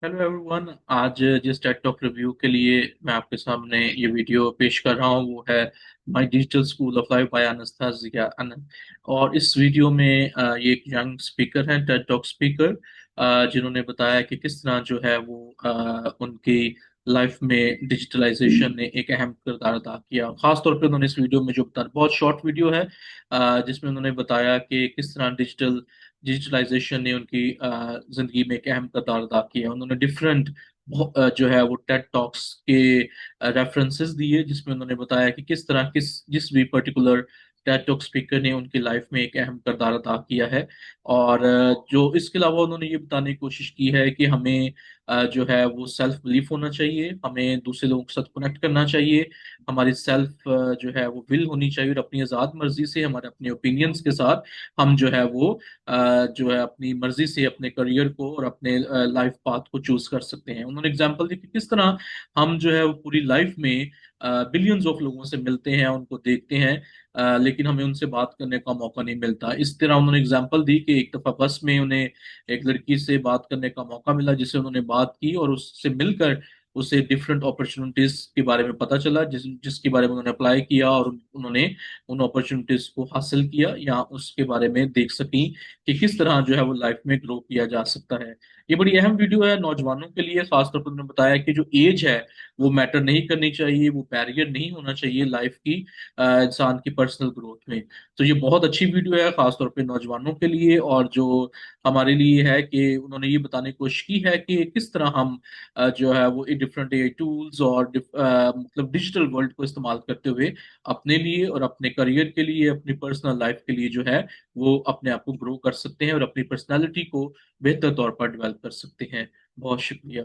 Hello everyone. आज जिस Ted talk review के लिए मैं आपके सामने ये वीडियो पेश कर रहा हूँ वो है my digital school of life by Anastasia Anant. और इस वीडियो में ये एक यंग स्पीकर हैं, टेड टॉक स्पीकर, जिन्होंने बताया कि किस तरह जो है वो उनकी लाइफ में डिजिटलाइजेशन ने एक अहम किरदार अदा किया। खास तौर पे उन्होंने इस वीडियो में जो बताया, बहुत शॉर्ट वीडियो है, जिसमें उन्होंने बताया कि किस तरह डिजिटलाइजेशन ने उनकी जिंदगी में एक अहम किरदार अदा किया। उन्होंने डिफरेंट जो है वो टेड टॉक्स के रेफरेंसेस दिए, जिसमें उन्होंने बताया कि किस तरह जिस भी पर्टिकुलर टेड टॉक स्पीकर ने उनकी लाइफ में एक अहम किरदार अदा किया है। और जो इसके अलावा उन्होंने ये बताने की कोशिश की है कि हमें जो है वो सेल्फ बिलीफ होना चाहिए, हमें दूसरे लोगों के साथ कनेक्ट करना चाहिए, हमारी सेल्फ जो है वो विल होनी चाहिए, और अपनी आज़ाद मर्जी से हमारे अपने ओपिनियंस के साथ हम जो है वो जो है अपनी मर्जी से अपने करियर को और अपने लाइफ पाथ को चूज कर सकते हैं। उन्होंने एग्जांपल दी कि किस तरह हम जो है वो पूरी लाइफ में बिलियंस ऑफ लोगों से मिलते हैं, उनको देखते हैं, लेकिन हमें उनसे बात करने का मौका नहीं मिलता। इस तरह उन्होंने एग्जांपल दी कि एक दफा बस में उन्हें एक लड़की से बात करने का मौका मिला, जिससे उन्होंने बात की और उससे मिलकर उसे डिफरेंट अपॉर्चुनिटीज के बारे में पता चला, जिसके बारे में उन्होंने अप्लाई किया, और उन्होंने उन अपॉर्चुनिटीज को हासिल किया या उसके बारे में देख सकी कि किस तरह जो है वो लाइफ में ग्रो किया जा सकता है। ये बड़ी अहम वीडियो है नौजवानों के लिए। खासतौर पर उन्होंने बताया कि जो एज है वो मैटर नहीं करनी चाहिए, वो बैरियर नहीं होना चाहिए लाइफ की इंसान की पर्सनल ग्रोथ में। तो ये बहुत अच्छी वीडियो है खासतौर पे नौजवानों के लिए, और जो हमारे लिए है कि उन्होंने ये बताने की कोशिश की है कि किस तरह हम जो है वो डिफरेंट ए टूल्स और मतलब डिजिटल वर्ल्ड को इस्तेमाल करते हुए अपने लिए और अपने करियर के लिए, अपनी पर्सनल लाइफ के लिए जो है वो अपने आप को ग्रो कर सकते हैं और अपनी पर्सनालिटी को बेहतर तौर पर डेवलप कर सकते हैं। बहुत शुक्रिया।